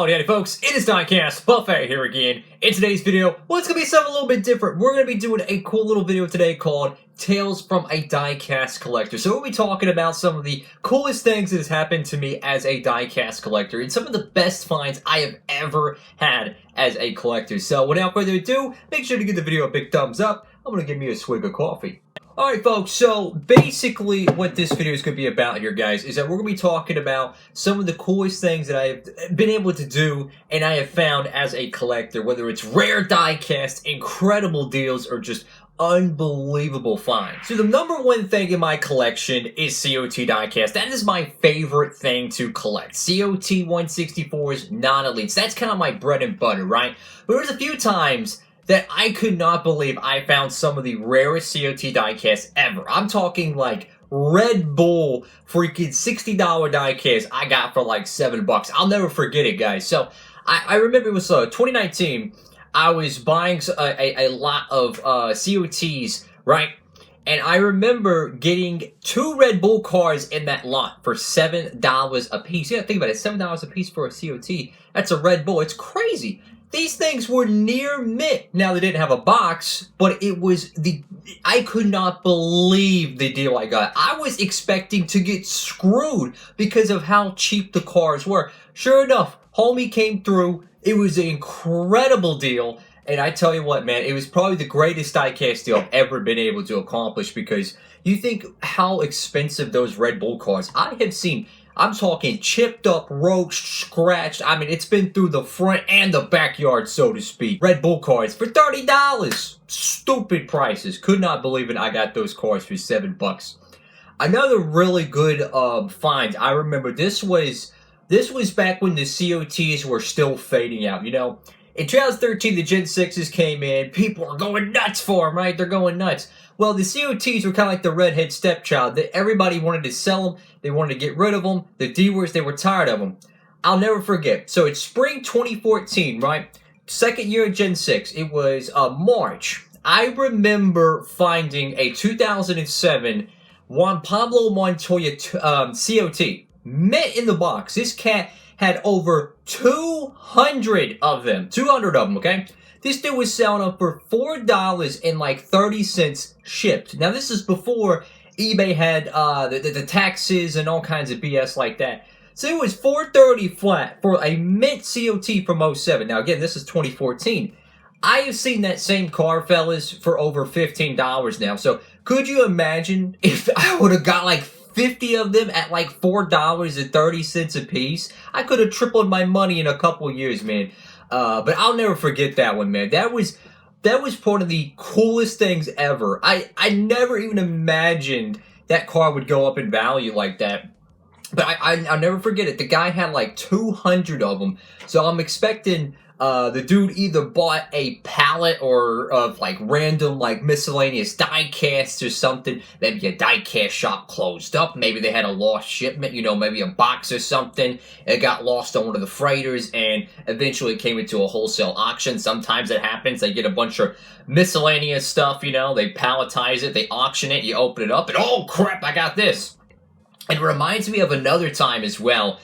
Howdy, howdy folks, it is Diecastbuffet here again. In today's video, well, it's going to be something a little bit different. We're going to be doing a cool little video today called Tales from a Diecast Collector. So we'll be talking about some of the coolest things that has happened to me as a diecast collector and some of the best finds I have ever had as a collector. So without further ado, make sure to give the video a big thumbs up. I'm going to give me a swig of coffee. Alright folks, so basically what this video is going to be about here, guys, is that we're going to be talking about some of the coolest things that I have been able to do and I have found as a collector, whether it's rare diecast, incredible deals, or just unbelievable finds. So the number one thing in my collection is COT diecast. That is my favorite thing to collect. COT 164s, non-elites. That's kind of my bread and butter, right? But there's a few times that I could not believe I found some of the rarest COT diecasts ever. I'm talking like Red Bull freaking $60 diecast I got for like $7. I'll never forget it, guys. So I remember it was 2019. I was buying a lot of COTs, right? And I remember getting 2 Red Bull cars in that lot for $7 a piece. Yeah, think about it, $7 a piece for a COT. That's a Red Bull. It's crazy. These things were near mint. Now, they didn't have a box, but it was I could not believe the deal I got. I was expecting to get screwed because of how cheap the cars were. Sure enough, homie came through. It was an incredible deal. And I tell you what, man, it was probably the greatest diecast deal I've ever been able to accomplish, because you think how expensive those Red Bull cars. I have seen, I'm talking chipped up, roached, scratched. I mean, it's been through the front and the backyard, so to speak. Red Bull cars for $30. Stupid prices. Could not believe it. I got those cars for $7. Another really good find. I remember this was back when the COTs were still fading out. You know, in 2013, the Gen 6s came in. People are going nuts for them, right? They're going nuts. Well, the COTs were kind of like the redhead stepchild. Everybody wanted to sell them. They wanted to get rid of them. The dealers, they were tired of them. I'll never forget. So it's spring 2014, right? Second year of Gen 6. It was March. I remember finding a 2007 Juan Pablo Montoya COT. Mint in the box. This cat had over 200 of them. 200 of them, okay? This dude was selling them for $4.30 shipped. Now, this is before eBay had the taxes and all kinds of BS like that. So it was $4.30 flat for a mint COT from 07. Now, again, this is 2014. I have seen that same car, fellas, for over $15 now. So could you imagine if I would have got like 50 of them at like $4.30 a piece? I could have tripled my money in a couple years, man. But I'll never forget that one, man. That was one of the coolest things ever. I never even imagined that car would go up in value like that. But I'll never forget it. The guy had like 200 of them. So I'm expecting the dude either bought a pallet or of like random like miscellaneous diecasts or something. Maybe a diecast shop closed up. Maybe they had a lost shipment, you know, maybe a box or something. It got lost on one of the freighters and eventually it came into a wholesale auction. Sometimes it happens. They get a bunch of miscellaneous stuff, you know, they palletize it, they auction it, you open it up and oh crap, I got this. It reminds me of another time as well.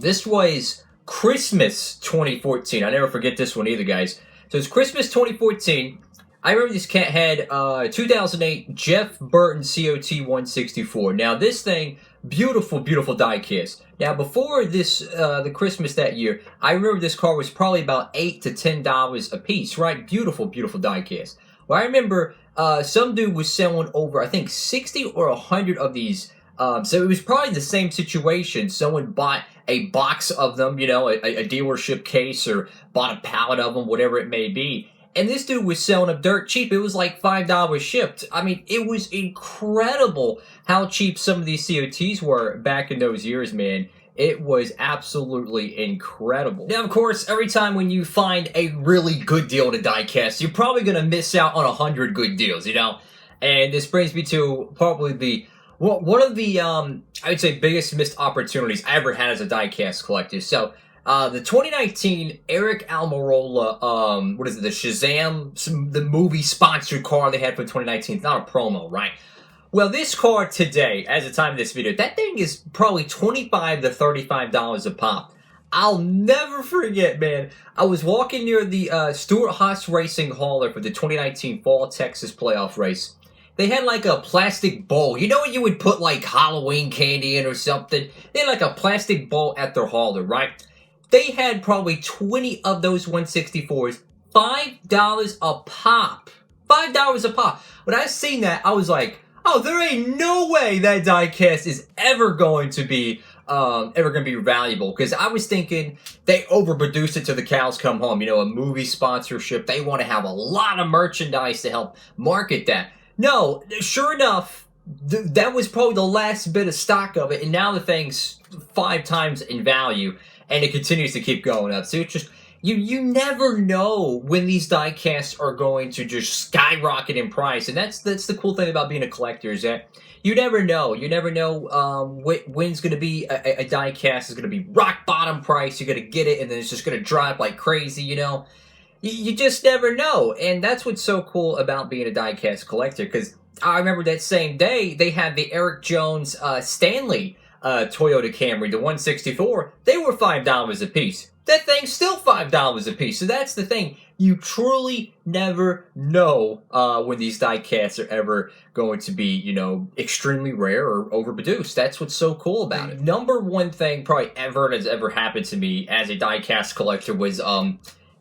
This was Christmas 2014. I never forget this one either, guys. So it's Christmas 2014. I remember this cat had 2008 Jeff Burton COT 164. Now this thing, beautiful, beautiful diecast. Now before this, the Christmas that year, I remember this car was probably about $8 to $10 a piece, right? Beautiful, beautiful diecast. Well, I remember some dude was selling over, I think, 60 or 100 of these. So it was probably the same situation. Someone bought a box of them, you know, a dealership case, or bought a pallet of them, whatever it may be. And this dude was selling them dirt cheap. It was like $5 shipped. I mean, it was incredible how cheap some of these COTs were back in those years, man. It was absolutely incredible. Now, of course, every time when you find a really good deal in a diecast, you're probably going to miss out on 100 good deals, you know? And this brings me to probably one of the, I would say, biggest missed opportunities I ever had as a diecast collector. So, the 2019 Eric Almirola, what is it, the Shazam, the movie sponsored car they had for 2019. It's not a promo, right? Well, this car today, as the time of this video, that thing is probably $25 to $35 a pop. I'll never forget, man. I was walking near the Stewart Haas Racing hauler for the 2019 Fall Texas Playoff race. They had like a plastic bowl. You know what you would put like Halloween candy in or something? They had like a plastic bowl at their hauler, right? They had probably 20 of those 164s, $5 a pop. $5 a pop. When I seen that, I was like, oh, there ain't no way that diecast is ever going to be valuable. Because I was thinking they overproduced it till the cows come home. You know, a movie sponsorship. They want to have a lot of merchandise to help market that. No, sure enough, that was probably the last bit of stock of it, and now the thing's 5 times in value, and it continues to keep going up. So it's just, you never know when these diecasts are going to just skyrocket in price, and that's the cool thing about being a collector, is that you never know. You never know when's going to be a diecast is going to be rock bottom price. You're going to get it, and then it's just going to drop like crazy, you know? You just never know, and that's what's so cool about being a diecast collector, because I remember that same day, they had the Eric Jones Stanley Toyota Camry, the 164, they were $5 a piece. That thing's still $5 a piece, so that's the thing. You truly never know when these diecasts are ever going to be, you know, extremely rare or overproduced. That's what's so cool about it. Number one thing probably has ever happened to me as a diecast collector was,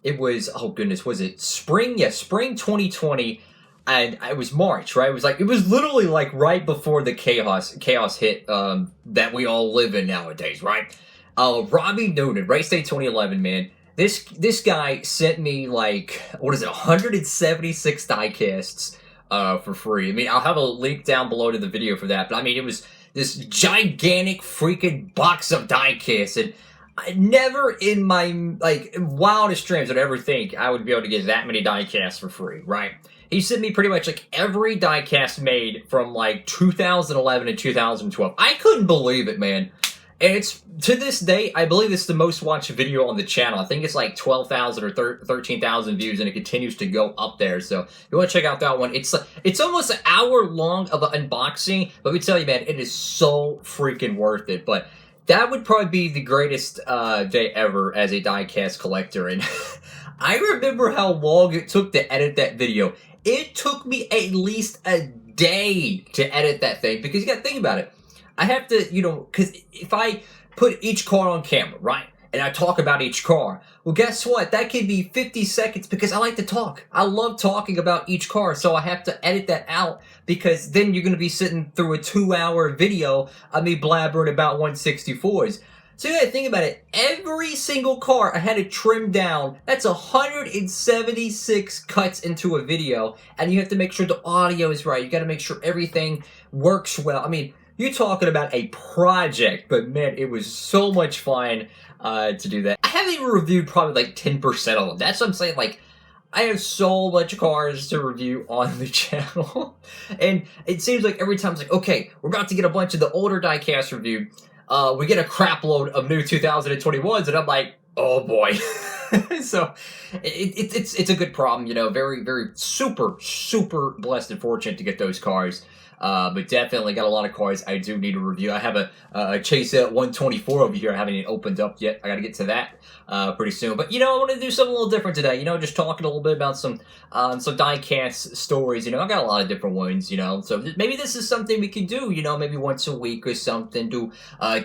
it was, oh goodness, was it spring? Yeah, spring 2020, and it was March, right? It was literally like right before the chaos hit that we all live in nowadays, right? Robbie Noonan, Race Day 2011, man. This guy sent me like, what is it, 176 diecasts for free. I mean, I'll have a link down below to the video for that, but I mean, it was this gigantic freaking box of diecasts, and I never in my, like, wildest dreams would ever think I would be able to get that many diecasts for free, right? He sent me pretty much, like, every diecast made from, like, 2011 to 2012. I couldn't believe it, man. And it's, to this day, I believe it's the most watched video on the channel. I think it's, like, 12,000 or 13,000 views, and it continues to go up there. So, if you want to check out that one, it's almost an hour long of an unboxing. But let me tell you, man, it is so freaking worth it. But that would probably be the greatest day ever as a diecast collector, and I remember how long it took to edit that video. It took me at least a day to edit that thing, because you gotta think about it. I have to, you know, because if I put each car on camera, right, and I talk about each car, well, guess what? That could be 50 seconds, because I like to talk. I love talking about each car, so I have to edit that out, because then you're going to be sitting through a 2-hour video of me blabbering about 164s. So you gotta think about it. Every single car I had to trim down. That's 176 cuts into a video, and you have to make sure the audio is right. You gotta make sure everything works well. I mean, you're talking about a project, but man, it was so much fun to do that. I haven't even reviewed probably like 10% of them. That's what I'm saying. Like, I have so much cars to review on the channel, and it seems like every time it's like, okay, we're about to get a bunch of the older diecast reviewed. We get a crap load of new 2021s, and I'm like, oh boy. So it's a good problem, you know. Very, very super blessed and fortunate to get those cars. But definitely got a lot of cars I do need to review. I have a Chase 124 over here. I haven't even opened up yet. I got to get to that pretty soon. But, you know, I want to do something a little different today. You know, just talking a little bit about some diecast stories. You know, I got a lot of different ones, you know. So maybe this is something we can do, you know, maybe once a week or something. Do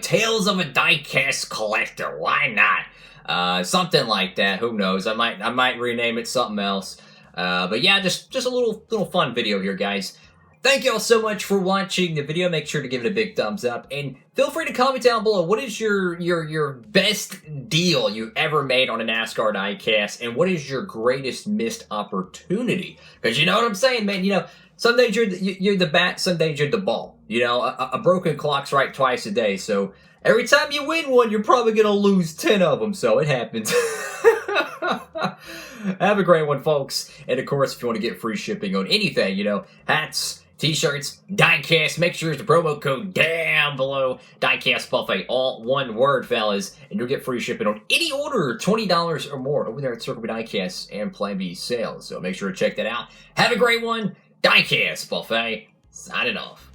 Tales of a Diecast Collector. Why not? Something like that. Who knows? I might rename it something else. But yeah, just a little fun video here, guys. Thank y'all so much for watching the video. Make sure to give it a big thumbs up, and feel free to comment down below. What is your best deal you ever made on a NASCAR diecast, and what is your greatest missed opportunity? Because you know what I'm saying, man. You know, some days you're the bat, some days you're the ball. You know, a broken clock's right twice a day. So every time you win one, you're probably gonna lose 10 of them. So it happens. Have a great one, folks. And of course, if you want to get free shipping on anything, you know, hats, t-shirts, diecast, make sure there's the promo code down below. Diecastbuffet, all one word, fellas. And you'll get free shipping on any order, $20 or more, over there at Circle B Diecast and Plan B Sales. So make sure to check that out. Have a great one. Diecastbuffet, signing off.